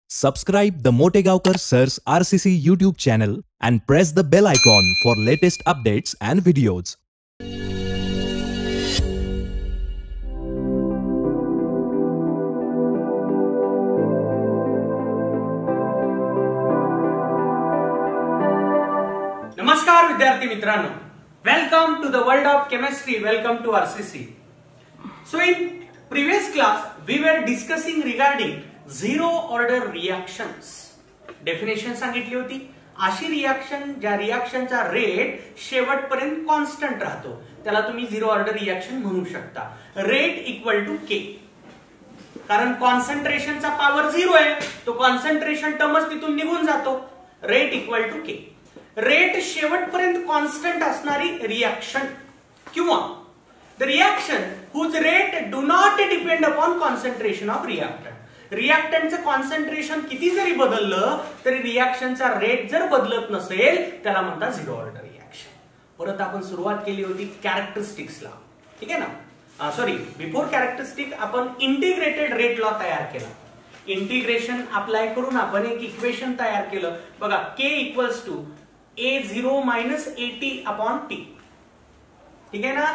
Subscribe the Motegaonkar Sir's RCC YouTube channel and press the bell icon for latest updates and videos. नमस्कार विद्यार्थी मित्रांनो, welcome to the world of chemistry. Welcome to RCC. So in previous class we were discussing regarding zero order reactions. Definition सांगितली होती. अशी reaction ज्या रिएक्शनचा rate शेवटपर्यंत constant राहतो त्याला तुम्ही झिरो ऑर्डर रिएक्शन म्हणू शकता. रेट इक्वल टू के, कारण कॉन्सन्ट्रेशनचा पॉवर झिरो आहे, तो कॉन्सन्ट्रेशन टर्मच तिथून निघून जातो. Rate equal to K. Rate शेवटपर्यंत कॉन्स्टंट असणारी रिएक्शन किंवा the reaction whose rate do not depend upon concentration of reactant. रिएक्टंटचं कॉन्सन्ट्रेशन किती जरी बदललं तरी रिएक्शनचा रेट जर बदलत नसेल त्याला म्हणतात झिरो ऑर्डर रिएक्शन. परत आपण सुरुवात केली होती कॅरेक्टरिस्टिक्सला, ठीक आहे ना. सॉरी, बिफोर कॅरेक्टरिस्टिक आपण इंटिग्रेटेड रेट लॉ तयार केला. इंटिग्रेशन अप्लाय करून आपण एक इक्वेशन तयार केलं बघा. K equals to A0 minus AT upon T. ठीक आहे ना.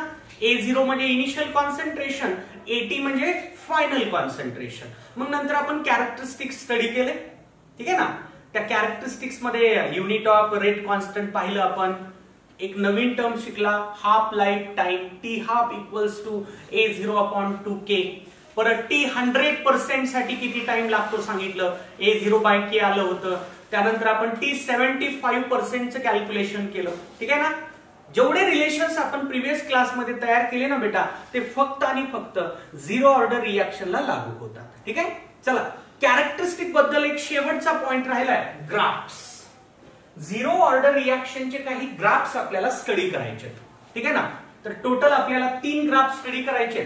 A0 म्हणजे इनिशियल कॉन्सन्ट्रेशन, AT म्हणजे फायनल कॉन्सन्ट्रेशन. मग नंतर आपण कॅरेक्टरिस्टिक्स स्टडी केले, ठीक आहे ना. त्या कॅरेक्टरिस्टिक्स मध्ये युनिट ऑफ रेट कॉन्स्टंट पाहिलं आपण. एक नवीन टर्म शिकला, half life time. T half equals to A0 upon 2K. परत टी 100% साठी किती टाइम लागतो सांगितलं, A0 बाय के आलं होतं. त्यानंतर आपण टी 75% कॅल्क्युलेशन केलं, ठीक आहे ना. जेवढे रिलेशन्स आपण प्रिव्हियस क्लासमध्ये तयार केले ना बेटा, ते फक्त आणि फक्त झिरो ऑर्डर रिएक्शनला लागू होतात, ठीक आहे. चला, कॅरेक्टरिस्टिक बद्दल एक शेवटचा पॉइंट राहिलाय, ग्राफ्स. झिरो ऑर्डर रिएक्शनचे काही ग्राफ्स आपल्याला स्टडी करायचे, ठीक आहे ना. तर टोटल आपल्याला 3 ग्राफ स्टडी करायचे.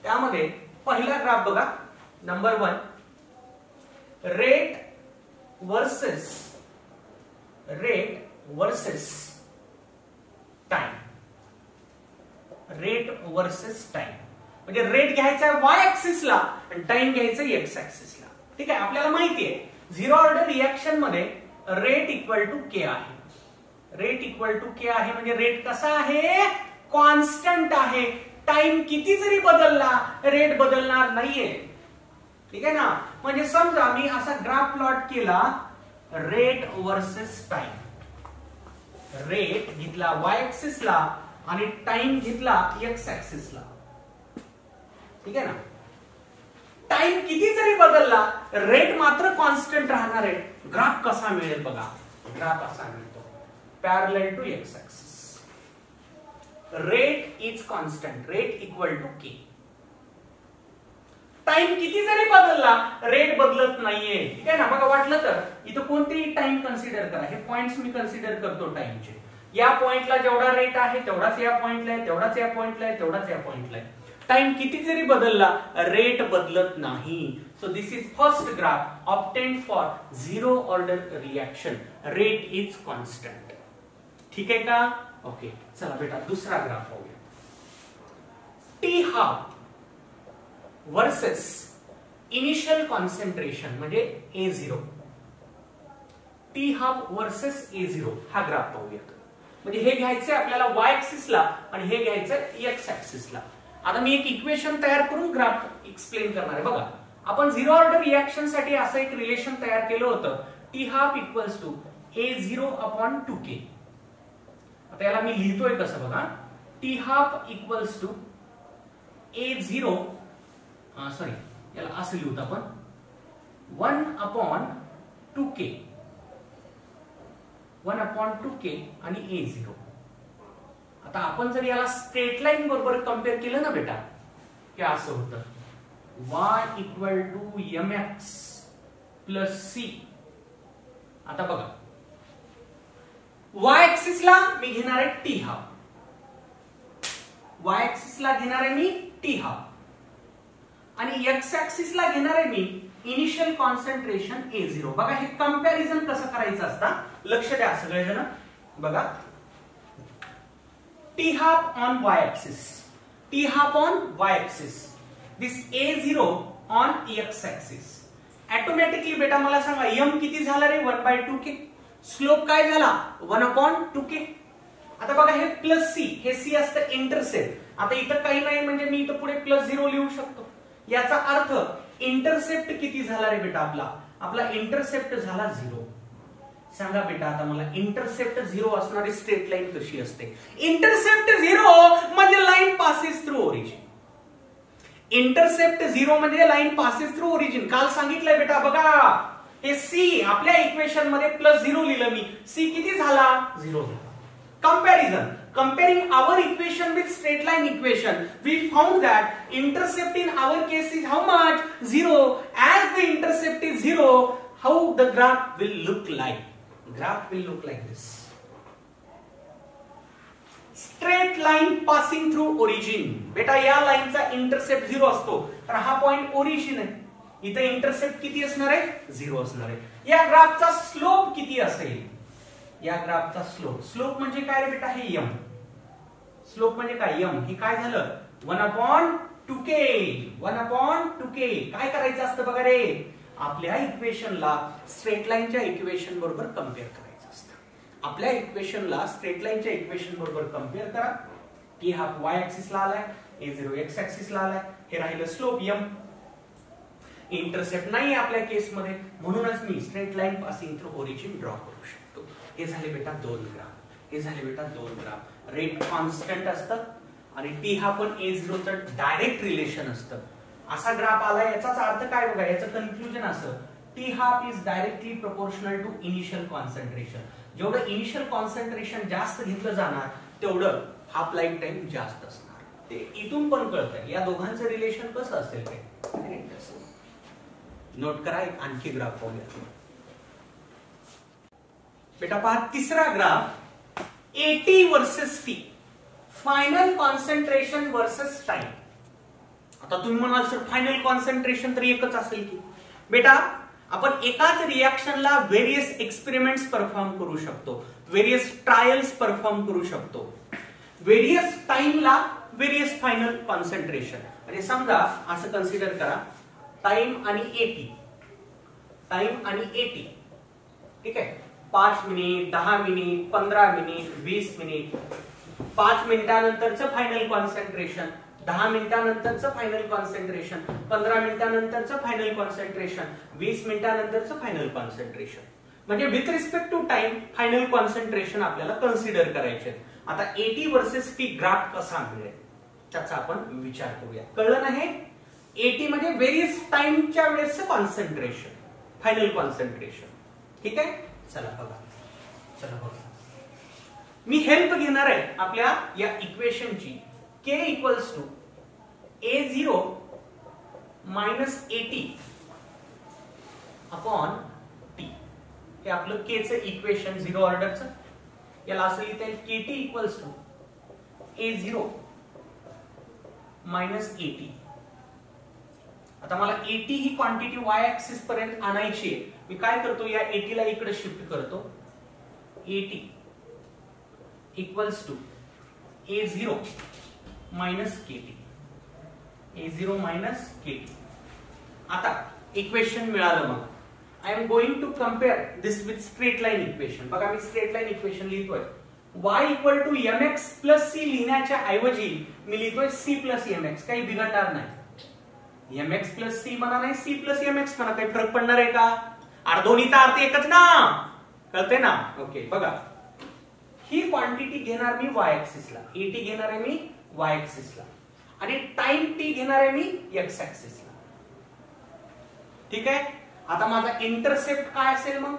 त्यामध्ये पहिला ग्राफ बघा, number 1, rate versus time. Rate versus time म्हणजे रेट घ्यायचा वाय ऍक्सिसला आणि टाइम घ्यायचा एक्स ऍक्सिसला, ठीक आहे. आपल्याला माहिती आहे झिरो ऑर्डर रिएक्शन मध्ये रेट इक्वल टू के आहे. रेट इक्वल टू के आहे म्हणजे रेट कसा आहे, कॉन्स्टंट आहे. टाइम किती जरी बदलला रेट बदलणार नाहीये, ठीक आहे ना. म्हणजे समजा मी असा ग्राफ प्लॉट केला, रेट वर्सेस टाइम. रेट घेतला वाय ऍक्सिसला आणि टाइम घेतला एक्स ऍक्सिसला, ठीक आहे ना. टाइम किती जरी बदलला रेट मात्र कॉन्स्टंट राहणार आहे. ग्राफ कसा मिळेल बघा, ग्राफ असा मिळतो, parallel to X axis. Rate is constant, rate equal to K. Time किती जरी बदलला रेट बदलत नाहीये, ठीक आहे ना. बघा, वाटलं तर इथं कोणतेही टाइम कन्सिडर करा. हे पॉइंट्स मी कन्सिडर करतो टाइमचे. या पॉइंटला जेवढा रेट आहे तेवढाच या पॉइंटला आहे, तेवढाच या पॉइंटला आहे, तेवढाच या पॉइंटला आहे. टाइम किती जरी बदलला रेट बदलत नाही. So this is first graph obtained for zero order reaction. Rate is constant, ठीक आहे का. ओके, चला बेटा दुसरा ग्राफ पाहूया. T half versus initial concentration म्हणजे A0. T half versus A0 हा ग्राफ पाहूयात. म्हणजे हे घ्यायचंय आपल्याला वाय ऍक्सिसला आणि हे घ्यायचंय एक्स ऍक्सिसला. आता मी एक इक्वेशन तयार करून ग्राफ एक्सप्लेन करणार आहे. बघा, आपण झिरो ऑर्डर रिएक्शन साठी असं एक रिलेशन तयार केलं होतं, T half equals to A0 upon 2K. आता याला मी लिहितोय कसं बघा, T half equals to A0, sorry याला असं लिहूत आपण, 1 अपॉन 2K. 1 अपॉन 2K आणि A0. आता आपण जर याला स्ट्रेट लाईन बरोबर कम्पेअर केलं ना बेटा, हे असं होतं, y equal to mx plus c. आता बघा, y ऍक्सिसला मी घेणार आहे टी हाफ, y ऍक्सिसला घेणार आहे मी टी हाफ आणि एक्स ऍक्सिसला घेणार आहे मी इनिशियल कॉन्सन्ट्रेशन A0. बघा, हे कंपॅरिझन कसं करायचं असतं, लक्ष द्या सगळेजण. बघा, T half on Y axis, T half on Y axis, this A0 on x axis. Automatically बेटा मला सांगा एम किती झाला रे 1/2k. स्लोप काय झाला 1/2k. आता बघा हे प्लस सी, हे सी असतं इंटरसेप्ट. आता इथं काही नाही म्हणजे मी इथं पुढे +0 लिहू शकतो. याचा अर्थ इंटरसेप्ट किती झाला रे बेटा आपला इंटरसेप्ट झाला 0. सांगा बेटा आता मला इंटरसेप्ट 0 असणारी स्ट्रेट लाईन कशी असते? इंटरसेप्ट 0 म्हणजे line passes through origin. Intercept 0 म्हणजे लाईन पासेस थ्रू ओरिजिन. काल सांगितलंय बेटा बघा हे सी आपल्या इक्वेशन मध्ये +0 लिहिलं मी. सी किती झाला 0 झाला. Comparison. Comparing our equation with straight line equation, we found that intercept in our case is how much? 0. As the intercept is 0, how the graph will look like? Graph will look like this. Straight line passing through origin. बेटा या लाईनचा intercept 0 असतो. तर हा point origin आहे. इथे intercept किती असणार आहे? 0 असणार आहे. या ग्राफचा स्लोप किती असेल? या ग्राफचा स्लोप म्हणजे काय रे बेटा? हे एम. स्लोप म्हणजे काय? एम. हे काय झालं 1/2k. 1/2k. काय करायचं असतं बघा रे? आपल्या इक्वेशनला स्ट्रेट लाईनच्या इक्वेशन बरोबर कम्पेअर करायचं असतं. आपल्या इक्वेशनला स्ट्रेट लाईनच्या इक्वेशन बरोबर कम्पेअर करा. की हा y ऍक्सिस ला आलाय, a0 x ऍक्सिस ला आलाय. हे राहिलं स्लोप एम. इंटरसेप्ट नाही आपल्या केस मध्ये, म्हणूनच मी straight line passing through origin draw करू शकतो. हे झाले बेटा 2 ग्राफ. हे झाले बेटा 2 ग्राफ. रेट कॉन्स्टंट असतं आणि टी हा पण a0 चं डायरेक्ट रिलेशन असतं. असा ग्राफ आला याचाच अर्थ काय बघा, याचं कन्क्लुजन असं T half is directly proportional to initial concentration. जेवढं इनिशियल कॉन्सन्ट्रेशन जास्त घेतलं जाणार तेवढं हाफ लाईफ टाइम जास्त असणार. ते इथून पण कळतंय या दोघांचं रिलेशन कसं असेल ते. नोट करा. एक आणखी ग्राफ पाहूया बेटा. पहा तिसरा graph AT versus T. Final concentration versus time. आता तुम्ही म्हणाल सर फायनल कॉन्सन्ट्रेशन तर एकच असेल की? बेटा आपण एकाच रिएक्शनला व्हेरियस एक्सपेरिमेंट्स परफॉर्म करू शकतो, व्हेरियस ट्रायल्स परफॉर्म करू शकतो, व्हेरियस टाइमला व्हेरियस फायनल कॉन्सन्ट्रेशन. म्हणजे समजा असं कन्सिडर करा टाइम आणि AT. टाइम आणि AT ठीक आहे. 5 मिनिट, 10 मिनिट, 15 मिनिट, 20 मिनिट. 5 मिनिटानंतरचं फायनल कॉन्सन्ट्रेशन, 10 मिनिटानंतरचं फायनल कॉन्सन्ट्रेशन, 15 मिनिटानंतरचं फायनल कॉन्सन्ट्रेशन, 20 मिनिटानंतरचं फायनल कॉन्सन्ट्रेशन. म्हणजे with respect to time final concentration आपल्याला कन्सिडर करायचे. आता AT वर्सेस T ग्राफ कसा मिळेल त्याचा आपण विचार करूया. कळलं नाही? AT म्हणजे व्हेरियस टाइमच्या वेळेसचं कॉन्सन्ट्रेशन, फायनल कॉन्सन्ट्रेशन. ठीक आहे. चला बघा. मी हेल्प घेणार आहे आपल्या या इक्वेशनची. k equals to a0 minus AT upon T. हे आपलं k चं इक्वेशन 0 ऑर्डरचं. याला असं लिहिता येईल KT equals to a0 minus AT. आता मला AT ही क्वांटिटी y ऍक्सिस पर्यंत आणायची आहे. मी काय करतो या AT ला इकडे शिफ्ट करतो. AT equals to a0 minus KT. a0 minus KT. आता इक्वेशन मिळालं. मग I am going to compare this with straight line equation. बघा मी स्ट्रेट लाईन इक्वेशन लिहितोय. y equal to mx plus c लिहिण्याच्या ऐवजी मी लिहितोय c प्लस mx. काही बिघडणार नाही. mx प्लस c म्हणा नाही c प्लस mx म्हणा, काही फरक पडणार आहे का? दोन्हीचा अर्थ एकच ना. कळते ना? ओके. बघा ही क्वांटिटी घेणार मी y ऍक्सिसला, AT घेणार आहे मी y ऍक्सिसला आणि टाइम t घेणार आहे मी x ऍक्सिसला. ठीक आहे. आता माझा इंटरसेप्ट काय असेल मग?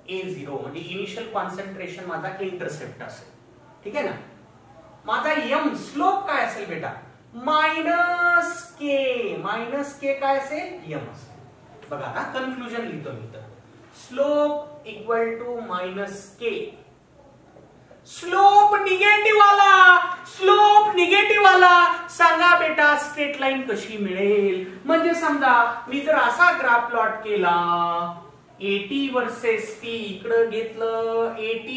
a0 म्हणजे इनिशियल कॉन्सन्ट्रेशन माझा इंटरसेप्ट असेल. ठीक आहे ना. माझा m स्लोप काय असेल बेटा? मायनस के काय असेल? m असेल. बघा आता कन्क्लुजन लिहितो मी. तर slope equal to minus K. Slope negative आला. सांगा बेटा स्ट्रेट लाईन कशी मिळेल? म्हणजे समजा मी जर असा ग्राफ प्लॉट केला AT वर्सेस T. इकडं घेतलं AT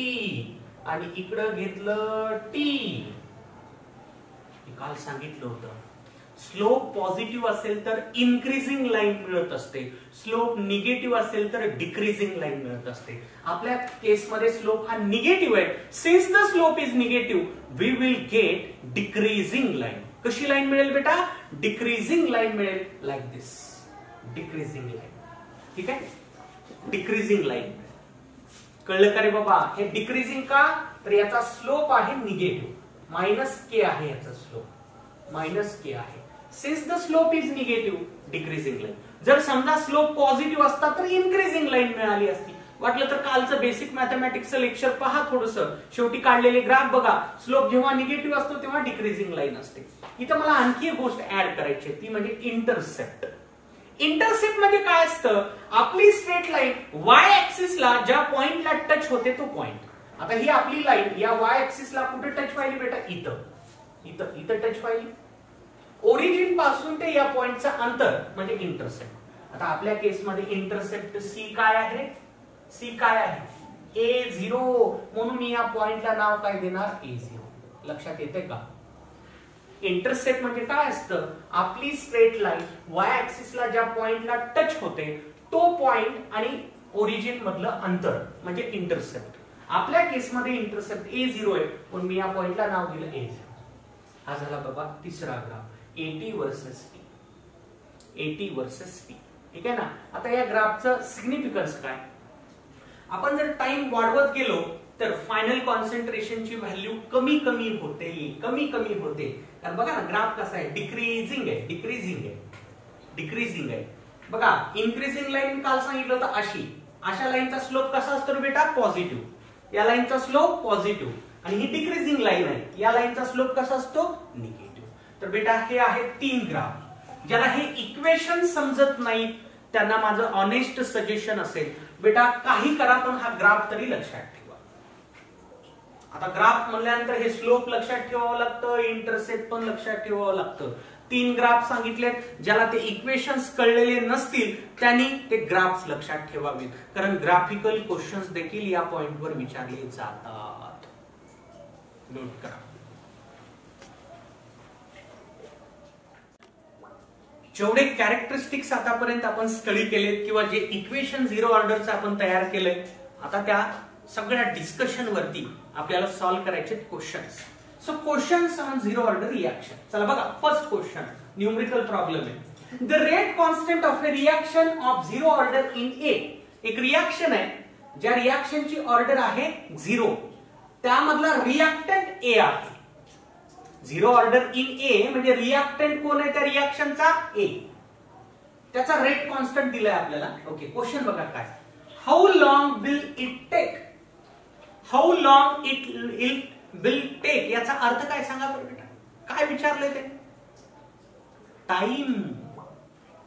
आणि इकडं घेतलं T. काल सांगितलं होतं स्लोप पॉझिटिव्ह असेल तर इन्क्रीजिंग लाईन मिळत असते, स्लोप निगेटिव्ह असेल तर डिक्रीजिंग लाईन मिळत असते. आपल्या केसमध्ये स्लोप हा निगेटिव्ह आहे. Since the slope is negative we will get decreasing line. कशी लाईन मिळेल बेटा? डिक्रीजिंग लाईन मिळेल, लाईक दिस. Decreasing line. ठीक आहे, डिक्रीजिंग लाईन. कळलं का रे बाबा? हे डिक्रीजिंग का? तर याचा स्लोप आहे निगेटिव्ह, मायनस के आहे याचा स्लोप, मायनस के आहे. Since the slope is negative decreasing line. जर समजा स्लोप पॉझिटिव्ह असता तर इन्क्रीजिंग लाईन मिळाली असती. वाटलं तर कालचं बेसिक मॅथमॅटिक्सचं लेक्चर पहा थोडस, शेवटी काढलेले ग्राफ बघा. स्लोप जेव्हा निगेटिव्ह असतो तेव्हा डिक्रीजिंग लाईन असते. इथं मला आणखी एक गोष्ट ऍड करायची आहे, ती म्हणजे इंटरसेप्ट. इंटरसेप्ट म्हणजे काय असतं? आपली स्ट्रेट लाईन वाय ऍक्सिसला ज्या पॉइंटला टच होते तो पॉइंट. आता ही आपली लाईन या वाय ऍक्सिसला कुठे टच व्हायली बेटा? इथं, इथं, इथं टच व्हायली. ओरिजिन पासून ते या पॉइंटचं अंतर म्हणजे इंटरसेप्ट. आता आपल्या केसमध्ये इंटरसेप्ट सी काय आहे? सी काय आहे? A0. म्हणून मी या पॉइंटला नाव काय देणार? A0. लक्षात येते का? इंटरसेप्ट म्हणजे काय असतं? आपली स्ट्रेट लाईन वाय ऍक्सिसला ज्या पॉइंटला टच होते तो पॉइंट आणि ओरिजिन मधलं अंतर म्हणजे इंटरसेप्ट. आपल्या केसमध्ये इंटरसेप्ट A0 आहे, पण मी या पॉइंटला नाव दिलं A0. हा झाला बाबा तिसरा graph, AT versus P. AT versus P. ठीक आहे ना? आता या ग्राफचं सिग्निफिकन्स काय? आपण जर टाइम वाढवत गेलो तर फायनल कॉन्सन्ट्रेशनची व्हॅल्यू कमी कमी होते, कमी कमी होते. कारण बघा ना ग्राफ कसा आहे? डिक्रीजिंग आहे, डिक्रीजिंग आहे, डिक्रीजिंग आहे. बघा इन्क्रीजिंग लाईन काल सांगितलं होतं अशी, अशा लाईनचा स्लोप कसा असतो बेटा? पॉझिटिव्ह. या लाईनचा स्लोप पॉझिटिव्ह. आणि ही डिक्रीजिंग लाईन आहे, या लाईनचा स्लोप कसा असतो? निगेटिव्ह. तर बेटा हे आहेत 3 ग्राफ. ज्याला हे इक्वेशन समजत नाही त्यांना माझं ऑनेस्ट सजेशन असेल, बेटा काही करा पण हा ग्राफ तरी लक्षात ठेवा. आता ग्राफ म्हणल्यानंतर हे स्लोप लक्षात ठेवावं लागतं, इंटरसेप्ट पण लक्षात ठेवावं लागतं. 3 ग्राफ सांगितलेत, ज्याला ते इक्वेशन्स कळलेले नसतील त्यांनी ते ग्राफ्स लक्षात ठेवावेत, कारण ग्राफिकल क्वेश्चन्स देखील या पॉइंटवर विचारले जातात. नोट करा. जेवढे कॅरेक्टरिस्टिक्स आतापर्यंत आपण स्टडी केलेत किंवा जे इक्वेशन 0 ऑर्डरचं आपण तयार केलंय, आता त्या सगळ्या डिस्कशन वरती आपल्याला सॉल्व्ह करायचे questions. So questions on 0 order reaction. चला बघा, फर्स्ट क्वेश्चन न्यूमेरिकल प्रॉब्लेम आहे. The rate constant of a reaction of 0 order in A. एक रिएक्शन आहे ज्या रिएक्शनची ऑर्डर आहे 0, त्यामधला रिएक्टंट ए आहे. 0 ऑर्डर इन ए म्हणजे रिएक्टंट कोण आहे त्या रिएक्शनचा? ए. त्याचा रेट कॉन्स्टंट दिलाय आपल्याला. ओके, क्वेश्चन बघा काय. How long will it take? How long it will take याचा अर्थ काय सांगा बरं बेटा? काय विचारलंय ते? टाइम.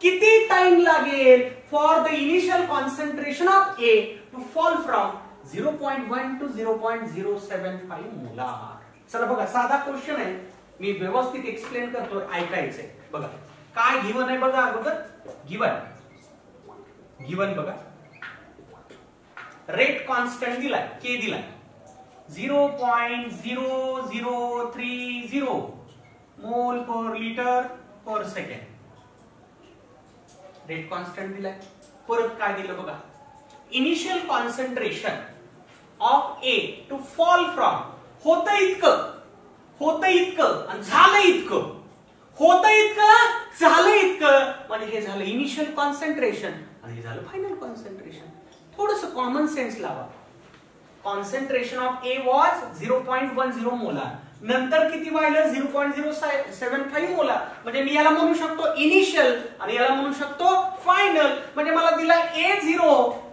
किती टाइम लागेल for the initial concentration of A to fall from 0.1 to 0.075 molar. चला बघा, साधा क्वेश्चन आहे, मी व्यवस्थित एक्सप्लेन करतो, ऐकायचंय. बघा काय गिवन आहे बघा अगोदर. गिवन बघा, रेट कॉन्स्टंट दिलाय, के दिलाय 0.0030 mole per litre per second. Rate constant दिलाय. परत काय दिलं बघा, initial concentration of A to fall from, होतं इतकं, होतं इतकं आणि झालं इतकं, होतं इतकं झालं इतकं, म्हणजे हे झालं इनिशियल कॉन्सन्ट्रेशन आणि हे झालं फायनल कॉन्सन्ट्रेशन. थोडस कॉमन सेन्स लावा. Concentration of A was 0.10 molar, नंतर किती व्हायलं? 0.075 मोलार. म्हणजे मी याला म्हणू शकतो इनिशियल आणि याला म्हणू शकतो फायनल. म्हणजे मला दिलाय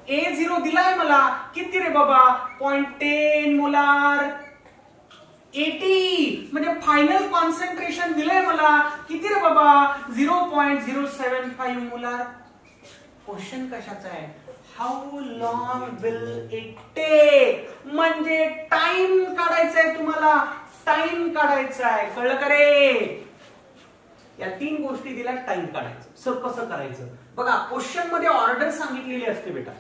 A0 दिलाय मला किती रे बाबा? 0.10 मोलार. 80 म्हणजे फायनल कॉन्सन्ट्रेशन दिलंय मला किती रे बाबा? 0.075 मोलार. क्वेश्चन कशाचा आहे? How long will it take, म्हणजे टाइम काढायचा आहे तुम्हाला, टाइम काढायचा आहे. कळलं का रे? या 3 गोष्टी दिल्या, टाइम काढायचं. सर कसं करायचं? बघा क्वेश्चन मध्ये ऑर्डर सांगितलेली असते बेटा.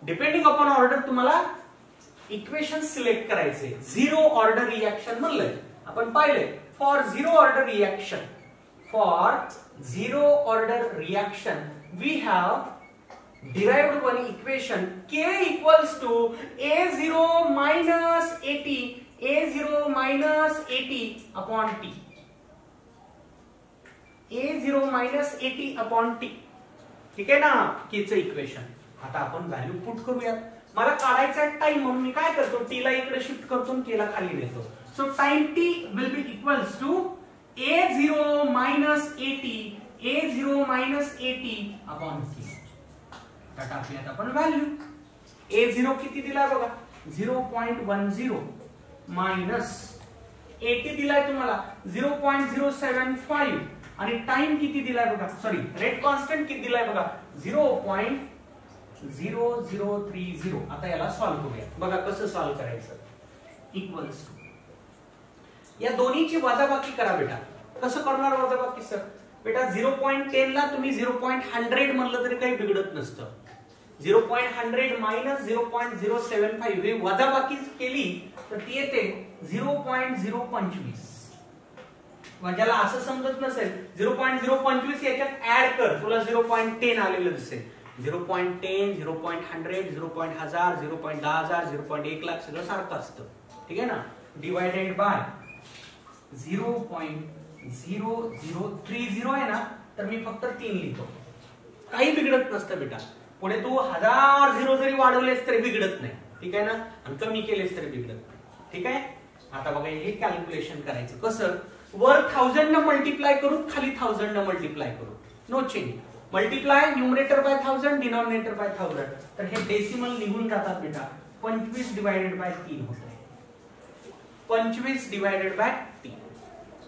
डिपेंडिंग अपॉन ऑर्डर तुम्हाला इक्वेशन सिलेक्ट करायचे. 0 ऑर्डर रिएक्शन म्हणलंय आपण, पाहिलंय for 0 order reaction for zero order reaction we have derived one equation k equals to a0 minus at a0 minus at upon t, a0 minus at upon t. ठीक आहे ना k चं equation. आता आपण value put करूयात. मला काढायचा time म्हणून मी काय करतो, t ला इकडे शिफ्ट करतो आणि k ला खाली नेतो. So time t will be equals to a0 minus at a0 minus at upon t. आता टाकूयात आपण व्हॅल्यू. a0 किती दिलाय बघा 0.10 मायनस at दिलाय तुम्हाला 0.075 आणि टाइम किती दिलाय बघा, सॉरी रेट कॉन्स्टंट किती दिलाय बघा 0.0030. आता याला सॉल्व्ह करूया. बघा कसं सॉल्व्ह करायचं. इक्वल्स टू या दोन्हीची वजाबाकी करा बेटा. कसं करणार वजाबाकी सर? बेटा 0.10 ला तुम्ही 0.100 म्हणलं तरी काही बिघडत नसतं. 0.100 मायनस 0.075 हे वजाबाकी केली तर ती येते 0.025. ज्याला असं समजत नसेल 0.025 याच्यात ऍड कर, तुला 0.10 आलेलं दिसेल. 0.10 0.100 0.1000 0.10000 0.1 लाख सगळं सारखं असतं. ठीक आहे ना. डिवायडेड बाय 0.0030 आहे ना, तर मी फक्त 3 लिहितो. काही बिघडत नसतं बेटा. पुढे तू 1000 झिरो जरी वाढवलेस तरी बिघडत नाही. ठीक आहे ना. आणि कमी केलेस तरी बिघडत नाही. ठीक आहे. आता बघा हे कॅल्क्युलेशन करायचं कसं. वर 1000 न मल्टिप्लाय करू, खाली 1000 न मल्टिप्लाय करू. No change. Multiply numerator by 1000 denominator by 1000. तर हे डेसिमल निघून जातात बेटा. 25 डिवायडेड बाय 3 होत आहे. 25 डिवायडेड बाय 3.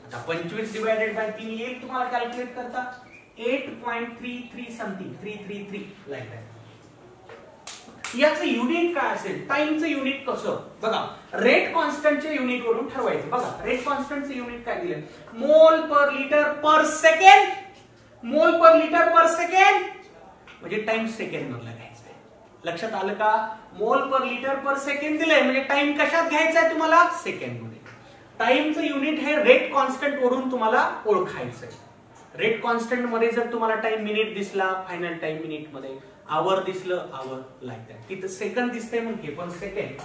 आता 25 डिवायडेड बाय 3 येईल तुम्हाला कॅल्क्युलेट करता 8.33 समथिंग 333 लाईक दॅट. याचं युनिट काय असेल, टाइमचं युनिट कसं बघा. रेट कॉन्स्टंटच्या युनिट वरून ठरवायचं. बघा रेट कॉन्स्टंटचं युनिट काय दिलं, मोल पर लिटर पर सेकंड. मोल पर लिटर पर सेकंड म्हणजे टाइम सेकंड मधला घ्यायचा आहे. लक्षात आलं का. मोल पर लिटर पर सेकंड दिलंय म्हणजे टाइम कशात घ्यायचा आहे तुम्हाला, सेकंड मध्ये. टाइमचं युनिट हे रेट कॉन्स्टंट वरून तुम्हाला ओळखायचं आहे. रेट कॉन्स्टंट मध्ये जर तुम्हाला टाइम मिनिट दिसला, फायनल टाइम मिनिट मध्ये. आवर दिसलं आवर लाईक दॅट. तिथं सेकंड दिसतंय म्हणून हे पण सेकंड.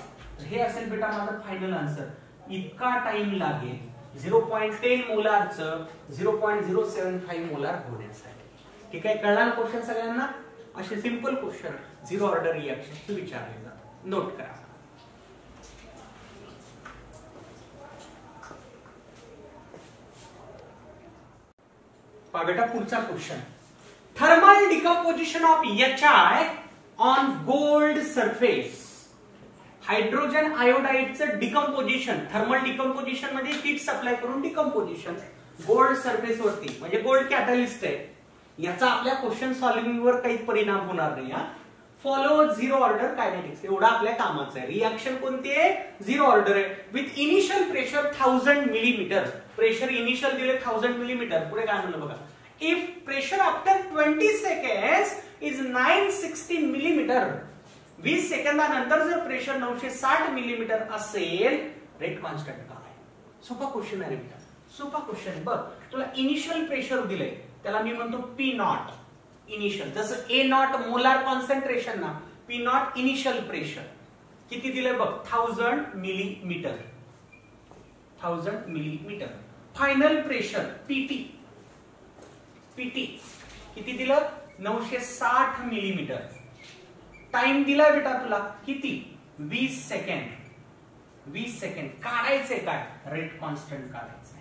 हे असेल बेटा माझं फायनल आन्सर. इतका टाइम लागेल 0.10 मोलारचं 0.075 मोलार होण्यासाठी. ठीक आहे. कळला ना क्वेश्चन सगळ्यांना. असे simple question zero order reaction विचारले जातात. नोट करा. बेटा पुढचा question. Thermal decomposition of HI on gold surface. Hydrogen आयोडाइडचं डिकम्पोजिशन. थर्मल डिकम्पोजिशन म्हणजे हीट सप्लाय करून डिकम्पोजिशन गोल्ड सरफेस वरती, म्हणजे गोल्ड कॅटलिस्ट आहे. याचा आपल्या क्वेश्चन सॉल्व्हिंग वर काही परिणाम होणार नाही. फॉलो झिरो ऑर्डर कायनेटिक्स एवढा आपल्या कामाचं आहे. रिएक्शन कोणती आहे, झिरो ऑर्डर आहे. With initial pressure 1000 millimetre. Pressure initial दिले 1000 मिलीमीटर. पुढे काय म्हणलं बघा. If pressure after 20 seconds is 960 millimeter, 20 सेकंदानंतर जर प्रेशर 960 मिलीमीटर असेल, रेट कॉन्स्टंट काय. सोपा क्वेश्चन आहे बेटा. सोपा क्वेश्चन. बघ तुला इनिशियल प्रेशर दिलंय त्याला मी म्हणतो P नॉट. इनिशियल जसं A नॉट मोलार कॉन्सन्ट्रेशन ना, P नॉट इनिशियल प्रेशर किती दिलंय बघ 1000 millimetre. 1000 millimetre. Final pressure PT किती दिलं 960 मिलीमीटर. टाइम दिलाय बेटा तुला किती 20 सेकंड. 20 सेकंड. काढायचंय काय, रेट कॉन्स्टंट काढायचंय,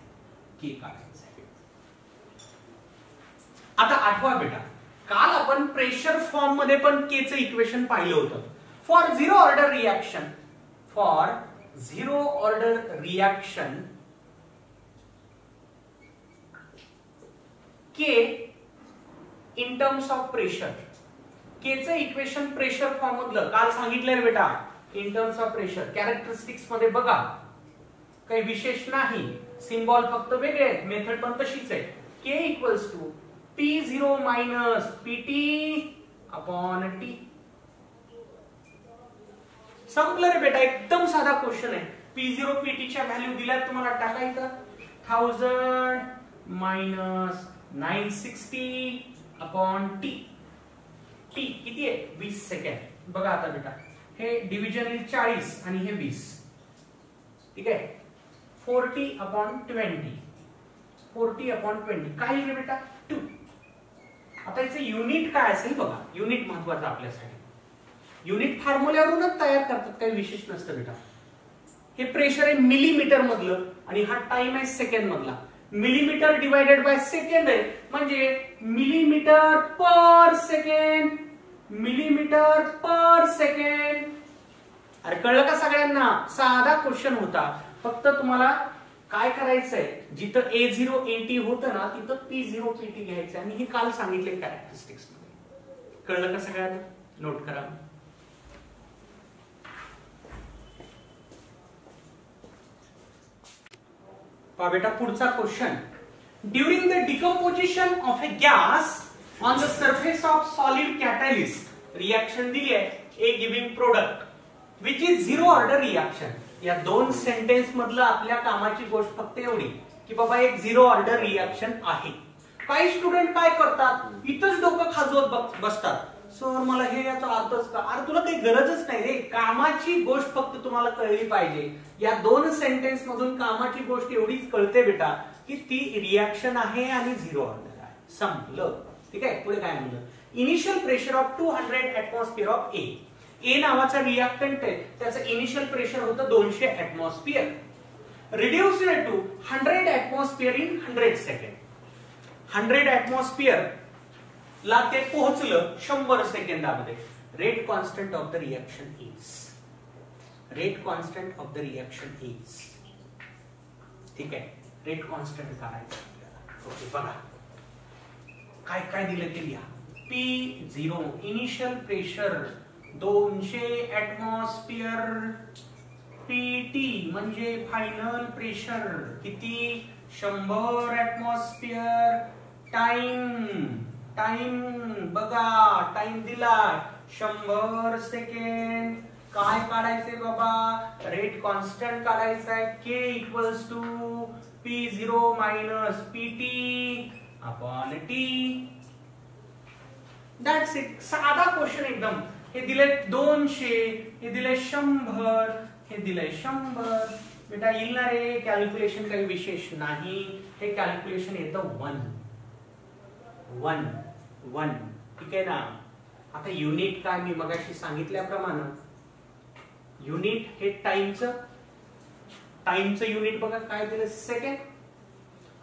के काढायचंय. आता आठवा बेटा, काल आपण प्रेशर फॉर्म मध्ये पण के चं इक्वेशन पाहिलं होतं. For zero order reaction, for zero order reaction K in terms of pressure. K चं इक्वेशन प्रेशर फॉर्म मधलं काल सांगितलंय बेटा. In terms of pressure characteristics मध्ये बघा काही विशेष नाही. सिम्बॉल फक्त वेगळे आहेत, मेथड पण तशीच आहे. K equals to P0 minus PT upon T. संपलं रे बेटा. एकदम साधा क्वेश्चन आहे. P0 PT च्या व्हॅल्यू दिल्यात तुम्हाला टाकायचं. 1000 मायनस 960 अपॉन टी. टी किती आहे 20 सेकंड. बघा आता बेटा हे डिव्हिजन आहे 40 आणि हे 20. ठीक आहे 40 अपॉन 20. 40 अपॉन 20 काय येईल बेटा 2. आता याचं युनिट काय असेल बघा. युनिट महत्वाचं आपल्यासाठी. युनिट फॉर्म्युल्यावरूनच तयार करतात काही विशेष नसतं बेटा. हे प्रेशर आहे मिलीमीटर मधलं आणि हा टाइम आहे सेकंड मधला. मिलीमीटर डिवायडेड बाय सेकंड आहे म्हणजे मिलीमीटर पर सेकंड. मिलीमीटर पर सेकंड. अरे कळलं का सगळ्यांना. साधा क्वेश्चन होता. फक्त तुम्हाला काय करायचंय जिथं A0 AT होतं ना तिथं P0 PT घ्यायचं आणि हे काल सांगितले कॅरेक्टरिस्टिक्स मध्ये. कळलं का सगळ्यांना. नोट करा. पहा बेटा पुढचा question. During the decomposition of a gas on the surface of solid catalyst reaction दिली आहे A giving product which is zero order reaction. या दोन सेंटेन्स मधलं आपल्या कामाची गोष्ट फक्त एवढी की बाबा एक झिरो ऑर्डर रिएक्शन आहे. काही स्टुडंट काय करतात इथंच डोकं खाजवत बसतात. सर मला हे याचा अर्थच का. अरे तुला काही गरजच नाही रे. कामाची गोष्ट फक्त तुम्हाला कळली पाहिजे. या दोन सेंटेन्स मधून कामाची गोष्ट एवढीच कळते बेटा की ती रिएक्शन आहे आणि झिरो ऑर्डर आहे. संपलं. ठीक आहे पुढे काय म्हणलं. Initial pressure of 200 atmosphere of A. A नावाचा रिएक्टंट आहे त्याचं इनिशियल प्रेशर होतं 200 atmosphere. Reduced to 100 atmosphere in 100 second. 100 atmosphere ला ते पोहोचलं 100 सेकंदामध्ये. Rate constant of the reaction is. Rate constant of the reaction is. ठीक आहे रेट कॉन्स्टंट काढायचं आपल्याला. ओके बघा काय काय दिलं ते लिहा. P0 initial pressure 200 एटमॉस्फिअर. PT म्हणजे फायनल प्रेशर किती 100 एटमॉस्फिअर. टाइम बघा टाइम दिलाय 100 सेकंड. काय काढायचंय बाबा रेट कॉन्स्टंट काढायचा आहे. K equals to P0 minus PT upon T. That's it. साधा क्वेश्चन एकदम. हे दिले 200 हे दिले 100 हे दिले 100. बेटा येईल ना रे कॅल्क्युलेशन काही विशेष नाही. हे कॅल्क्युलेशन येतं 1 ठीक आहे ना. आता युनिट काय मी मगाशी सांगितल्याप्रमाणे युनिट हे टाइमचं युनिट बघा काय दिलं सेकंड.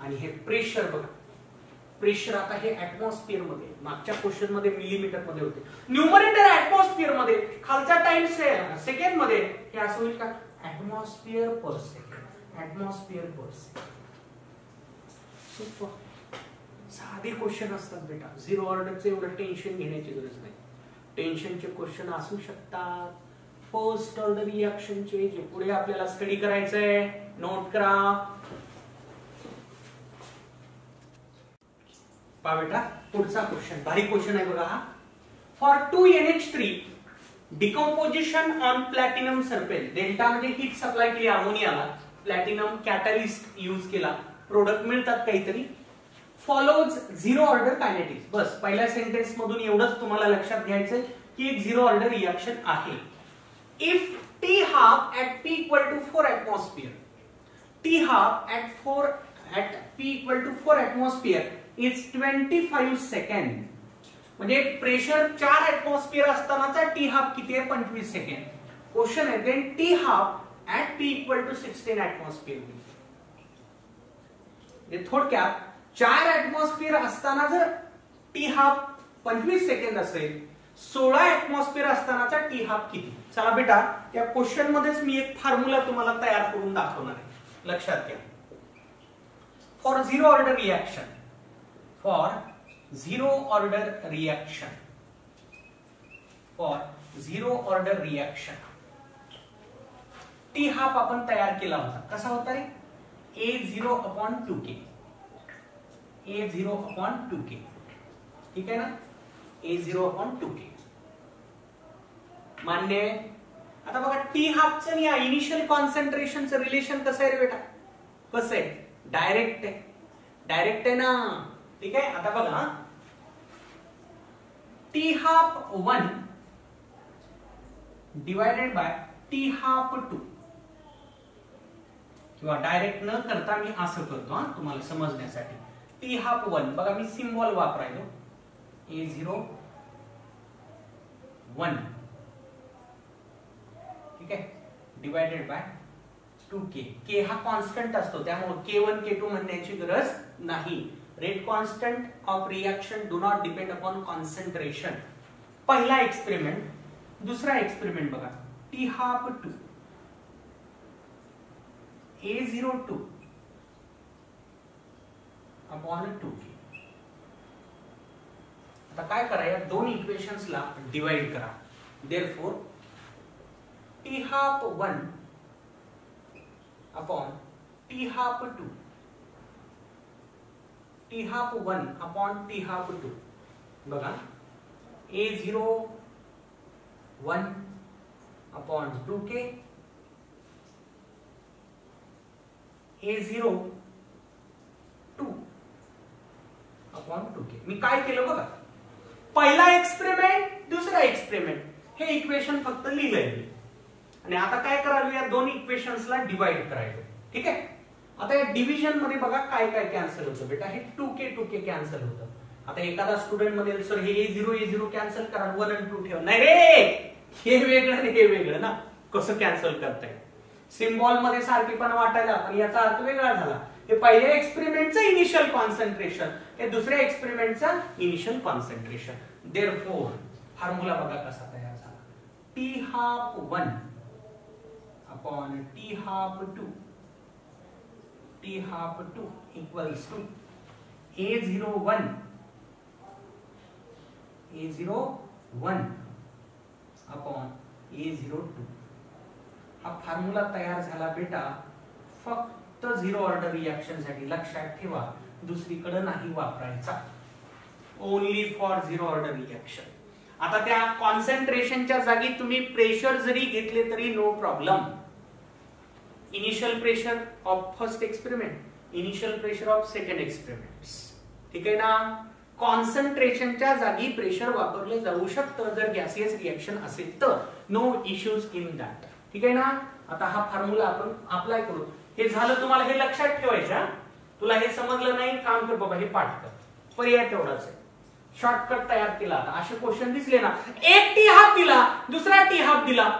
आणि हे प्रेशर बघा. प्रेशर आता हे एटमॉस्फिअर मध्ये मागच्या क्वेश्चन मध्ये मिलीमीटर मध्ये होते. न्यूमरेटर एटमॉस्फिअर मध्ये खालचा टाइम सेकंड मध्ये हे असं होईल का एटमॉस्फिअर पर सेकंड. एटमॉस्फिअर पर सेकंड. साधे क्वेश्चन असतात बेटा. झिरो ऑर्डरचे एवढं टेन्शन घेण्याची गरज नाही. टेन्शनचे क्वेश्चन असू शकतात फर्स्ट ऑर्डर रिएक्शनचे जे पुढे आपल्याला स्टडी करायचंय. नोट करा. पहा बेटा पुढचा क्वेश्चन भारी क्वेश्चन आहे बघा हा. For 2NH3 decomposition on platinum surface. Delta मध्ये हीट सप्लाय केली अमोनियाला. प्लॅटिनम कॅटलिस्ट यूज केला. प्रोडक्ट मिळतात काहीतरी. Follows zero order kinetics. बस पहिल्या सेंटेन्स मधून एवढंच तुम्हाला लक्षात घ्यायचंय की एक झिरो ऑर्डर रिएक्शन आहे. If T half at P equal to 4 atmosphere. T half at P equal to 4 atmosphere is 25 second. म्हणजे प्रेशर 4 एटमॉस्फिअर असतानाचा T हाफ किती आहे 25 सेकंड. क्वेश्चन आहे then T half at P equal to 16 atmosphere. थोडक्यात 4 एटमॉस्फिअर असताना जर T half 25 second असेल 16 एटमॉस्फिअर असतानाचा T हाफ किती. चला बेटा या क्वेश्चन मध्येच मी एक फॉर्म्युला तुम्हाला तयार करून दाखवणार आहे. लक्षात घ्या. For zero order reaction. For zero order reaction. For zero order reaction T half आपण तयार केला होता. कसा होता रे A0 upon 2K. A0 upon 2K. ठीक आहे ना. A0 अपॉन 2K मान्य आहे. आता बघा T हाफचं या इनिशियल कॉन्सन्ट्रेशनचं रिलेशन कसं आहे रे बेटा. कसं आहे डायरेक्ट आहे. डायरेक्ट आहे ना, ठीक आहे. आता बघा T half 1 divided by T half 2, किंवा डायरेक्ट न करता मी असं करतो हा तुम्हाला समजण्यासाठी. टी हाफ 1 बघा मी सिम्बॉल वापरायलो A0 1, ठीक आहे, डिवायडेड बाय 2k. k हा कॉन्स्टंट असतो त्यामुळे k1 k2 म्हणण्याची गरज नाही. Rate constant of reaction do not depend upon concentration. पहिला एक्सपेरिमेंट. दुसरा एक्सपेरिमेंट बघा T half 2 A02 upon 2k. आता काय करा, या दोन इक्वेशन्सला डिवाइड करा. Therefore T half 1 upon T half 2, T half 1 upon T half 2. बघा A01 upon 2k, A02 upon 2k. मी काय केलं बघा, पहिला एक्सपेरिमेंट दुसरा एक्सपेरिमेंट हे इक्वेशन फक्त लिहिलंय आणि आता काय करायला, या दोन इक्वेशन्सला डिवाइड करायचं. ठीक आहे. आता या डिव्हिजन मध्ये बघा काय काय कॅन्सल होतं बेटा, हे 2k कॅन्सल होतं. आता एखादा स्टुडंट म्हणेल सर हे A0 कॅन्सल करा, 1 आणि 2 ठेवा. नाही रे, हे वेगळं आणि हे वेगळं ना, कसं कॅन्सल करताय. सिम्बॉल मध्ये सारखेपणा वाटायला पण याचा अर्थ वेगळा झाला. हे पहिल्या एक्सपेरिमेंटचं इनिशियल कॉन्सन्ट्रेशन, हे दुसऱ्या एक्सपेरिमेंटचं इनिशियल कॉन्सन्ट्रेशन. देयरफॉर फॉर्म्युला बघा कसा तयार झाला. T half 1 upon T half 2, T half 2 equals to A01 upon A02. हा फॉर्म्युला तयार झाला बेटा फक्त झिरो ऑर्डर रिएक्शन साठी. लक्षात ठेवा, दुसरीकडे नाही वापरायचा, only for zero order reaction. आता त्या कॉन्सन्ट्रेशनच्या जागी तुम्ही प्रेशर जरी घेतले तरी no problem. Initial pressure of first experiment, initial pressure of second experiment. ठीक आहे ना. कॉन्सन्ट्रेशनच्या जागी प्रेशर वापरले जाऊ शकतं जर गॅसियस रिएक्शन असेल तर. No issues in that. ठीक आहे ना. आता हा फॉर्म्युला आपण अप्लाय करू. हे झालं, तुम्हाला हे लक्षात ठेवायचं. तुला हे समजलं नाही, काम कर बाबा, हे पाठ कर. पर्याय तेवढाच आहे, शॉर्टकट तयार केला. आता असे क्वेश्चन दिसले ना, एक टी हाफ दिला दुसरा टी हाफ दिला,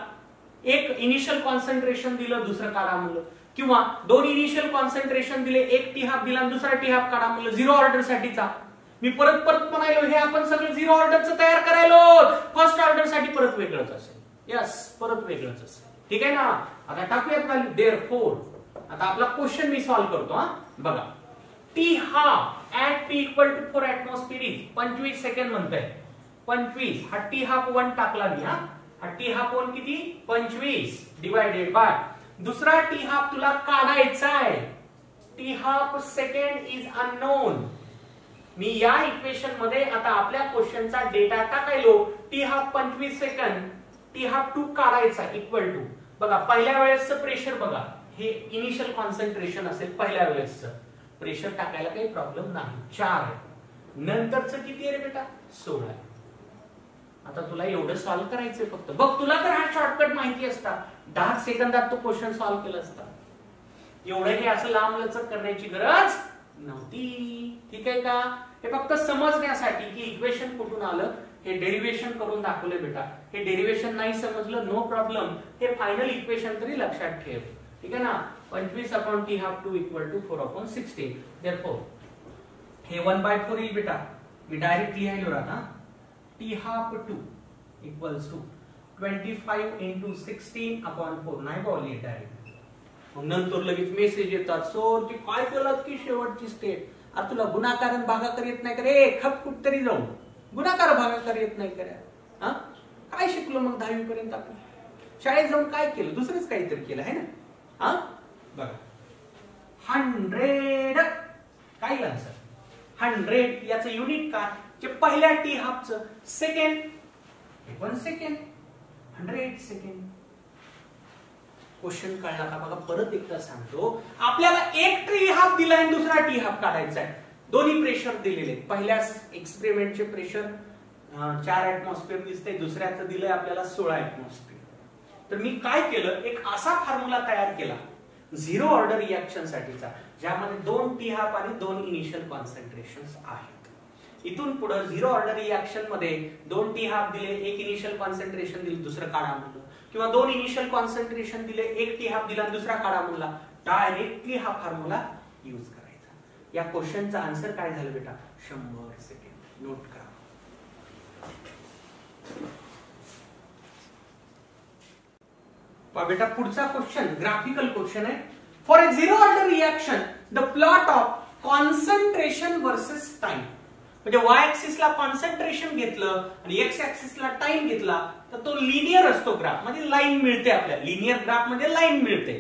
एक इनिशियल कॉन्सन्ट्रेशन दिलं दुसरं काढा म्हणलं, किंवा दोन इनिशियल कॉन्सन्ट्रेशन दिले, एक टी हाफ दिला आणि दुसरा टी हाफ काढा म्हणलं झिरो ऑर्डर साठीचा. मी परत म्हणायलो हे आपण सगळं झिरो ऑर्डरचं तयार करायलो, फर्स्ट ऑर्डर साठी परत वेगळंच असेल. यस, परत वेगळंच असेल. ठीक आहे ना. आता टाकूयात व्हॅल्यू. देयरफॉर आता आपला क्वेश्चन मी सॉल्व्ह करतो. हा बघा, T half at P equal to 4 atmosphere is 25 second म्हणताय. 25 हा टी हाफ 1 टाकला मी. हा टी हाफ 1 किती 25 डिवायडेड बाय दुसरा टी हाफ तुला काढायचा आहे. T half second is unknown. मी या इक्वेशन मध्ये आता आपल्या क्वेश्चनचा डेटा टाकायलो. T half 25 second, T half 2 काढायचा इक्वल टू. बघा पहिल्या वेळेसचं प्रेशर बघा, हे इनिशियल कॉन्सन्ट्रेशन असेल पहिल्या वेळेसचं प्रेशर टाकायला काही प्रॉब्लेम नाही, 4 आहे. नंतरचं किती आहे रे बेटा 16 आहे. आता तुला एवढं सॉल्व्ह करायचंय फक्त. बघ तुला तर हा शॉर्टकट माहिती असता, 10 सेकंदात तो क्वेश्चन सॉल्व्ह केला असता. एवढं हे असं लांब लचक करण्याची गरज नव्हती. ठीक आहे का. हे फक्त समजण्यासाठी की इक्वेशन कुठून आलं हे डेरिव्हेशन करून दाखवले बेटा. हे डेरिव्हेशन नाही समजलं नो प्रॉब्लेम, हे फायनल इक्वेशन तरी लक्षात ठेव. ठीक आहे ना. 25 upon T half 2 equal to 4 upon 16. Therefore हे 1/4 येईल बेटा. मी डायरेक्ट लिहायलो आता. T half 2 equals to 25 into 16 upon 4. नाही बोलली डायरेक्ट. मग नंतर लगेच मेसेज येतात, सर की काय केलं की शेवटची स्टेप. अरे तुला गुणाकार आणि भागाकार येत नाही का रे, खप कुठ तरी जाऊन गुणाकार भागाकार येत नाही का रे. हा काय शिकलो मग 10वी पर्यंत आपण. शाळेत जाऊन काय केलं, दुसरंच काहीतरी केलं आहे ना. हा बघा 100 काय आन्सर 100 याचं युनिट काय, जे पहिल्या टी हाफचं सेकंड, 1 सेकंड 100 सेकंड. क्वेश्चन कळला का बघा, परत एकदा सांगतो. आपल्याला एक टी हाफ दिलाय आणि दुसरा टी हाफ काढायचा आहे. दोन्ही प्रेशर दिलेले. पहिल्या एक्सपेरिमेंटचे प्रेशर 4 ऍटमॉस्फिअर दिसते, दुसऱ्याचं दिलंय आपल्याला 16 ऍटमॉस्फिअर. तर मी काय केलं, एक असा फॉर्म्युला तयार केला झिरो ऑर्डर रिएक्शन साठीचा, ज्यामध्ये 2 टी हाफ आणि 2 इनिशियल कॉन्सन्ट्रेशन्स आहेत. इथून पुढे झिरो ऑर्डर रिएक्शन मध्ये 2 टी हाफ दिले, 1 इनिशियल कॉन्सन्ट्रेशन दिले, दुसरं काढा म्हणलं, किंवा 2 इनिशियल कॉन्सन्ट्रेशन दिले, 1 टी हाफ दिला, दुसरा काढा म्हणला, डायरेक्टली हा फॉर्म्युला यूज करायचा. या क्वेश्चनचा आन्सर काय झालं बेटा, 100 सेकंड. नोट करा. बेटा पुढचा क्वेश्चन ग्राफिकल क्वेश्चन आहे. For a zero order reaction the plot of concentration versus time, म्हणजे y ऍक्सिस ला कॉन्सन्ट्रेशन घेतलं आणि x ऍक्सिस ला टाइम घेतला तर तो लिनियर असतो ग्राफ, म्हणजे लाईन मिळते आपल्याला. लिनियर ग्राफ मध्ये लाईन मिळते.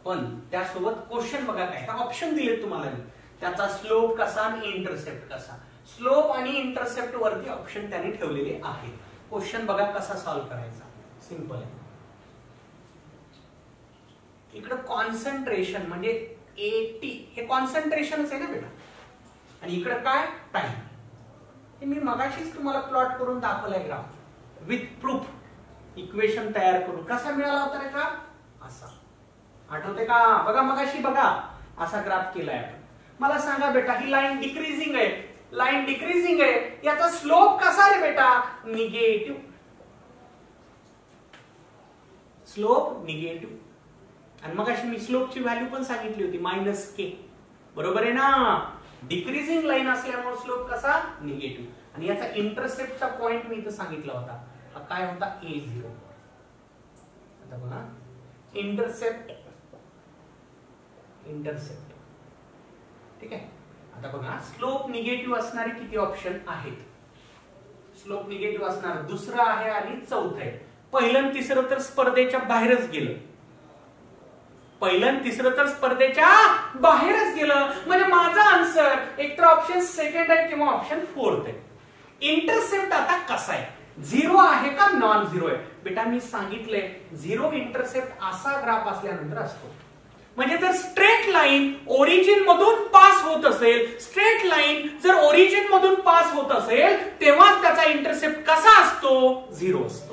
पण त्यासोबत क्वेश्चन बघा काय ऑप्शन दिले तुम्हाला, त्याचा स्लोप कसा आणि इंटरसेप्ट कसा. स्लोप आणि इंटरसेप्ट वरती ऑप्शन त्यांनी ठेवलेले आहेत. क्वेश्चन बघा कसा सॉल्व्ह करायचा, सिंपल आहे. इकडे कॉन्सन्ट्रेशन म्हणजे एटी हे कॉन्सन्ट्रेशनच आहे ना बेटा, आणि इकडे काय टाइम. हे मी मगाशीच तुम्हाला प्लॉट करून दाखवलाय ग्राफ विथ प्रूफ. इक्वेशन तयार करून कसा मिळाला होता रे ग्राफ, असा. आठवते का, बघा मगाशी बघा असा ग्राफ केलाय. मला सांगा बेटा ही लाईन डिक्रीजिंग आहे, लाईन डिक्रीजिंग आहे, याचा स्लोप कसा रे बेटा, निगेटिव्ह. Slope negative. आणि मगाशी मी स्लोपची व्हॅल्यू पण सांगितली होती -k, बरोबर आहे ना. डिक्रीजिंग लाईन असल्यामुळे स्लोप कसा, निगेटिव्ह. आणि याचा इंटरसेप्टचा पॉइंट मी इथं सांगितला होता, हा काय होता, a0. आता बघा इंटरसेप्ट, इंटरसेप्ट, ठीक आहे. आता बघा स्लोप निगेटिव्ह असणारे किती ऑप्शन आहेत. स्लोप निगेटिव्ह असणार दुसरं आहे आणि चौथं आहे. पहिलं आणि तिसरं तर स्पर्धेच्या बाहेरच गेलं. पहिलं आणि तिसरं तर स्पर्धेच्या बाहेरच गेलं. म्हणजे माझा आन्सर एकतर ऑप्शन सेकंड आहे किंवा ऑप्शन फोर्थ आहे. इंटरसेप्ट आता कसा आहे, झिरो आहे का नॉन झिरो आहे. बेटा मी सांगितलंय झिरो इंटरसेप्ट असा ग्राफ असल्यानंतर असतो. म्हणजे जर स्ट्रेट लाईन ओरिजिन मधून पास होत असेल, स्ट्रेट लाईन जर ओरिजिन मधून पास होत असेल तेव्हाच त्याचा इंटरसेप्ट कसा असतो, झिरो असतो.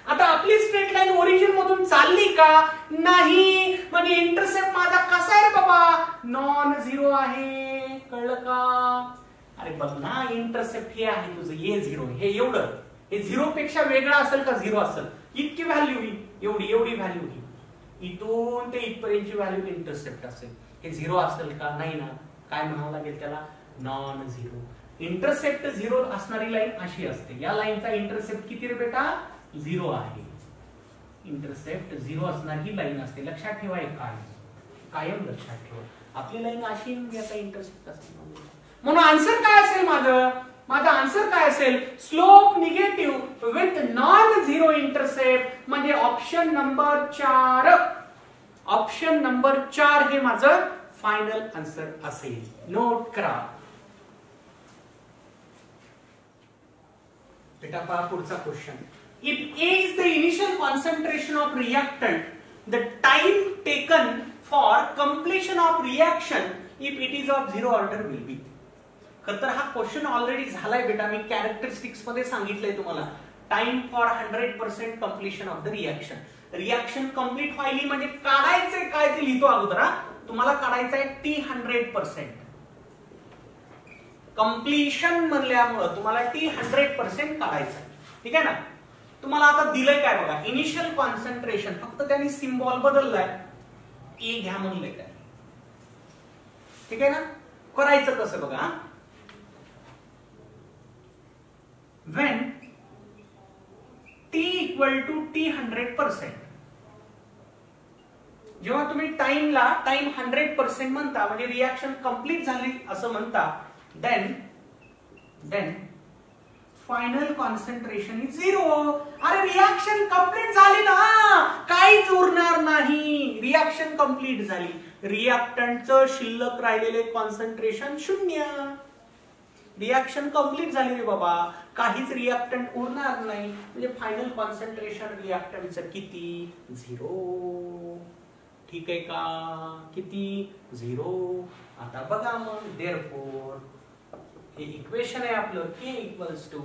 आता आपली स्ट्रेट लाईन ओरिजिन मधून चालली का, नाही, म्हणजे इंटरसेप्ट माझा कसा आहे रे बाबा, नॉन झिरो आहे. कळलं का. अरे बघ ना, इंटरसेप्ट हे आहे तुझं, हे झिरो, हे एवढं, हे झिरो पेक्षा वेगळा असेल का झिरो असेल, इतकी व्हॅल्यू ही, एवढी एवढी व्हॅल्यू ही, इथून ते इथपर्यंतची व्हॅल्यू इंटरसेप्ट असेल. हे झिरो असेल का, नाही ना. काय म्हणावं लागेल त्याला, नॉन झिरो. इंटरसेप्ट झिरो असणारी लाईन अशी असते. या लाईनचा इंटरसेप्ट किती रे बेटा, झिरो आहे. इंटरसेप्ट झिरो असणारी लाईन असते. लक्षात ठेवा, एक कायम लक्षात ठेवा. आपली लाईन अशी, याचा इंटरसेप्ट असेल. म्हणून आन्सर काय असेल माझा आन्सर काय असेल, slope negative with non zero intercept, म्हणजे ऑप्शन नंबर 4. ऑप्शन नंबर 4 हे माझं फायनल आन्सर असेल. नोट करा बेटा. पहा पुढचा question. If A is the initial concentration of reactant, the time taken for completion of reaction if it is of zero order will be. खरं तर हा क्वेश्चन ऑलरेडी झालाय बेटा. मी कॅरेक्टरिस्टिक्स मध्ये सांगितलंय तुम्हाला. Time for 100% completion of the reaction. Reaction complete व्हायली म्हणजे काढायचंय काय ते लिहितो अगोदर. तुम्हाला काढायचंय T100%. कम्प्लिशन म्हणल्यामुळं तुम्हाला T100% काढायचंय, ठीक आहे ना. तुम्हाला आता दिलंय काय बघा, इनिशियल कॉन्सन्ट्रेशन, फक्त त्यांनी सिम्बॉल बदललाय, ए घ्या म्हणलंय काय, ठीक आहे ना. करायचं कसं बघा, when T equal to T100%, जेव्हा तुम्ही टाइमला टाइम 100% म्हणता म्हणजे रिएक्शन कंप्लीट झाली असं म्हणता, then final concentration is zero. अरे रिएक्शन कंप्लीट झाली ना, काहीच उरणार नाही. रिएक्शन कंप्लीट झाली, रिएक्टंटचं शिल्लक राहिलेले कॉन्सन्ट्रेशन 0. रिॲक्शन कंप्लीट झाली रे बाबा, काहीच रिॲक्टंट उरणार नाही, म्हणजे फायनल कॉन्सन्ट्रेशन रिॲक्टंटचं किती? 0. ठीक आहे का? किती? 0. आता बघा मग, देअरफॉर हे इक्वेशन आहे आपलं, K equals to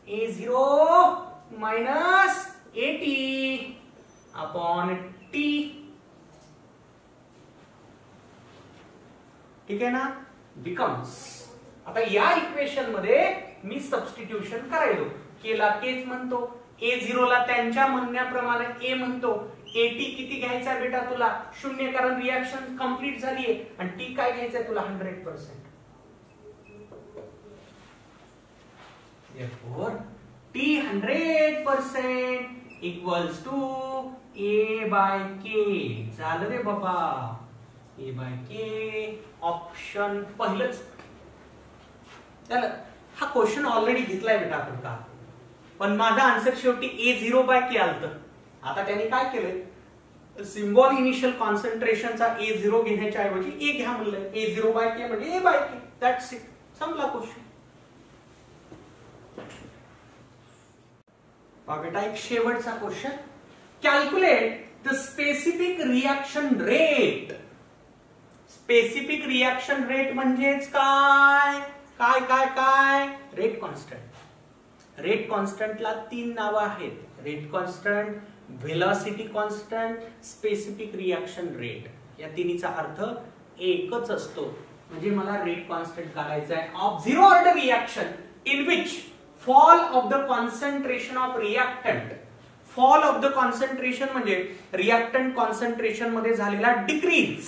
A0 minus AT upon T. ठीक आहे ना? बिकम्स, आता या इक्वेशन मध्ये मी सबस्टिट्यूशन करायलो, केला केच म्हणतो, A0 ला त्यांच्या म्हणण्याप्रमाणे A म्हणतो, AT किती घ्यायचा बेटा तुला? 0, कारण रिॲक्शन कंप्लीट झालीये, आणि T काय घ्यायचंय तुला? 100%. therefore T 100% equals to A by K. झालं रे बाबा, A by K. ऑप्शन पहिलंच. चला, हा क्वेश्चन ऑलरेडी घेतलाय बेटा आपण का, पण माझा आन्सर शेवटी A0 by K आलतं. आता त्यांनी काय केलंय, सिम्बॉल इनिशियल कॉन्सन्ट्रेशनचा A0 घेण्याच्या ऐवजी A घ्या म्हणलंय. A0 by K म्हणजे A by K. That's it. संपला क्वेश्चन. बेटा एक शेवटचा question, calculate the specific reaction rate. Specific reaction rate म्हणजेच काय? काय काय काय? Rate constant. रेट कॉन्स्टंटला 3 नावं आहेत, rate constant, velocity constant, specific reaction rate. या तिन्हीचा अर्थ एकच असतो, म्हणजे मला रेट कॉन्स्टंट काढायचा आहे of zero order reaction in which fall of the concentration of reactant. fall of the concentration म्हणजे reactant concentration मध्ये झालेला decrease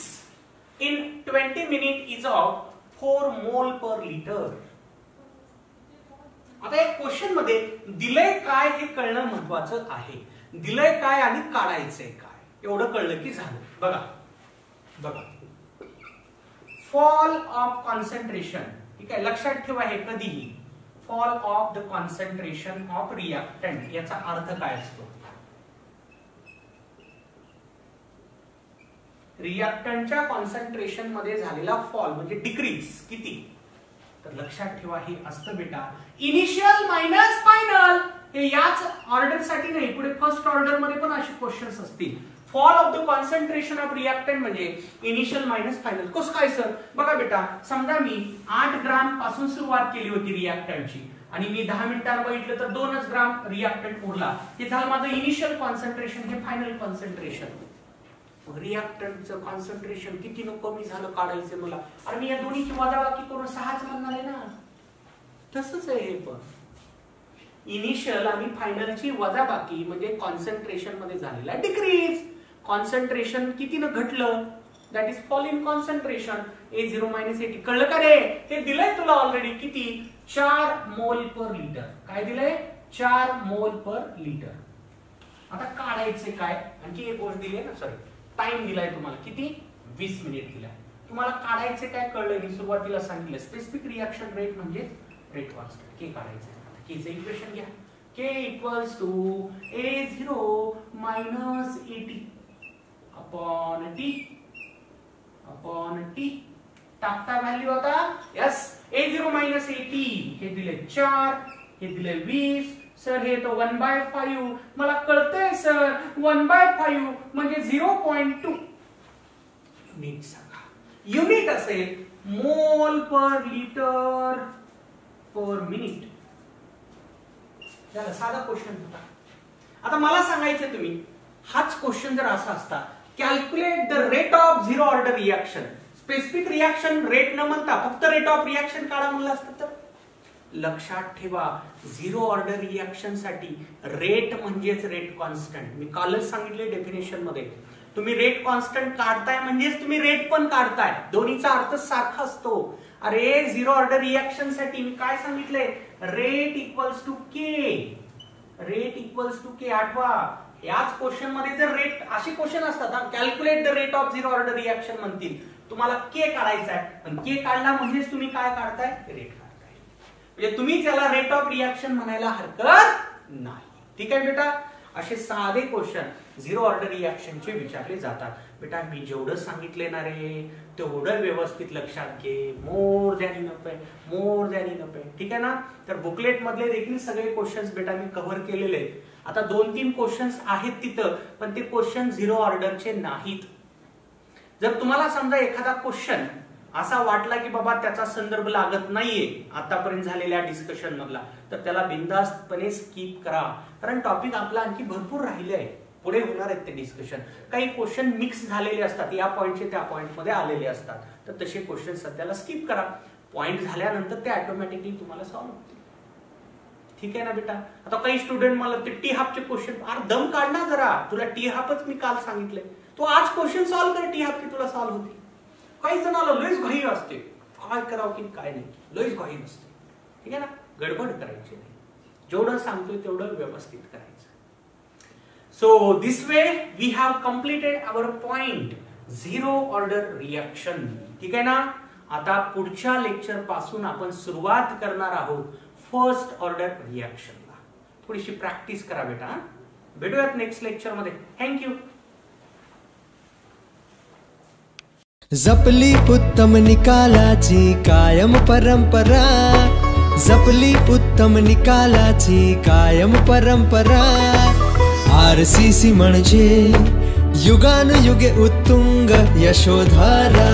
in 20 minute is of 4 mole per liter. आता या क्वेश्चन मध्ये दिलंय काय हे कळणं महत्वाचं आहे. दिलंय काय आणि काढायचंय काय एवढं कळलं की झालं. बघा बघा, fall of concentration, ठीक आहे, लक्षात ठेवा हे कधीही, fall of the concentration of reactant याचा अर्थ काय असतो? रिएक्टंटच्या कॉन्सन्ट्रेशन मध्ये झालेला फॉल म्हणजे डिक्रीज किती? तर लक्षात ठेवा हे असतं बेटा इनिशियल मायनस फायनल. हे याच ऑर्डर साठी नाही, पुढे फर्स्ट ऑर्डर मध्ये पण असे क्वेश्चन्स असतील. Fall of the concentration of reactant म्हणजे इनिशियल मायनस फायनल. कसं काय सर? बघा बेटा, समजा मी 8 ग्राम पासून सुरुवात केली होती रिएक्टंटची आणि मी 10 मिनिटांनी बघितलं तर 2च ग्राम रिएक्टंट उरला. हे झालं माझं इनिशियल कॉन्सन्ट्रेशन, हे फायनल कॉन्सन्ट्रेशन. रिएक्टंटचं कॉन्सन्ट्रेशन किती कमी झालं काढायचं मला, आणि मी या दोन्हीची वजाबाकी करून 6च म्हणणार आहे ना. तसंच आहे हे पण, इनिशियल आणि फायनलची वजाबाकी म्हणजे कॉन्सन्ट्रेशन मध्ये झालेला डिक्रीज. कॉन्सन्ट्रेशन कितीनं घटलं, that is fall in concentration. A0 minus AT. कळलं का रे? हे दिलंय तुला ऑलरेडी किती? 4 मोल पर लिटर. काय दिलंय? 4 मोल पर लिटर. आता काढायचे काय? आणखी एक गोष्ट दिली आहे ना, सॉरी, टाइम दिलाय तुम्हाला किती? 20 मिनिट दिलाय. तुम्हाला काढायचे काय कळलं? मी सुरुवातीला सांगितलं स्पेसिफिक रिएक्शन रेट म्हणजे रेट कॉन्स्टंट K काढायचं. Kचं इक्वेशन घ्या, K equals to A0 minus AT upon T. टाकता व्हॅल्यू आता. यस, A0 मायनस AT हे दिले 4, हे दिले 20. सर हे तो 1/5. मला कळतंय सर 1/5 म्हणजे 0.2 युनिट. सांगा युनिट असेल मोल पर लिटर पर मिनिट. साधा क्वेश्चन होता. आता मला सांगायचं, तुम्ही हाच क्वेश्चन जर असा असता, calculate the rate of zero order reaction, specific reaction rate न म्हणता फक्त रेट ऑफ रिएक्शन काढा म्हणलं असतं तर. लक्षात ठेवा, झिरो ऑर्डर रिएक्शन साठी रेट म्हणजेच रेट कॉन्स्टंट. मी कालच सांगितले डेफिनेशन मध्ये, तुम्ही रेट कॉन्स्टंट काढताय म्हणजेच तुम्ही रेट पण काढताय, दोन्हीचा अर्थ सारखा असतो. अरे झिरो ऑर्डर रिएक्शन साठी मी काय सांगितलंय? Rate equals to K. Rate equals to K. आठवा, याच क्वेश्चन मध्ये जर रेट असे क्वेश्चन असतात, calculate the rate of zero order reaction म्हणतील, तुम्हाला के काढायचा आहे, पण के काढला म्हणजेच तुम्ही काय काढताय? रेट काढताय. म्हणजे तुम्ही त्याला रेट ऑफ रिएक्शन म्हणायला हरकत नाही. ठीक आहे बेटा. असे साधे क्वेश्चन झिरो ऑर्डर रिॲक्शनचे विचारले जातात. बेटा मी जेवढं सांगितले ना रे तेवढं व्यवस्थित लक्षात घे. मोर दॅन इनफ आहे, मोर दॅन इनफ आहे. ठीक आहे ना. तर बुकलेट मधले देखील सगळे क्वेश्चन्स बेटा मी कव्हर केलेले आहेत. आता 2-3 क्वेश्चन्स आहेत तिथं, पण ते क्वेश्चन झिरो ऑर्डरचे नाहीत. जर तुम्हाला समजा एखादा क्वेश्चन असा वाटला की बाबा त्याचा संदर्भ लागत नाहीये आतापर्यंत झालेल्या डिस्कशन मधला, तर त्याला बिनधास्तपणे स्किप करा. कारण टॉपिक आपला आणखी भरपूर राहिले आहे, पुढे होणार आहेत ते डिस्कशन. काही क्वेश्चन मिक्स झालेले असतात, या पॉइंटचे त्या पॉइंट मध्ये आलेले असतात, तर तसे क्वेश्चन सध्याला स्किप करा. पॉइंट झाल्यानंतर ते ऑटोमॅटिकली तुम्हाला सॉल्व्ह होतील. ठीक आहे ना बेटा. आता काही स्टुडंट मला ते टी हाफचे क्वेश्चन, अरे दम काढ ना जरा, तुला टी हाफच मी काल सांगितलंय, तू आज क्वेश्चन सॉल्व्ह कर टी हाफची, तुला सॉल्व्ह होती. काही जणाला लयच घाई असते, काय करावं की काय नाही, लयच घाई नसते. ठीक आहे ना. गडबड करायची नाही, जेवढं सांगतोय तेवढं व्यवस्थित करायचं. So this way we have completed our point zero order reaction. ठीक आहे ना. आता पुढच्या लेक्चर पासून आपण सुरुवात करणार आहोत फर्स्ट ऑर्डर रिॲक्शनला. थोडीशी प्रॅक्टिस करा बेटा. भेटूयात नेक्स्ट लेक्चर मध्ये. थँक्यू. जपली उत्तम निकालाची कायम परंपरा, जपली उत्तम निकालाची कायम परंपरा. RCC म्हणजे युगानुयुगे उत्तुंग यशोधारा.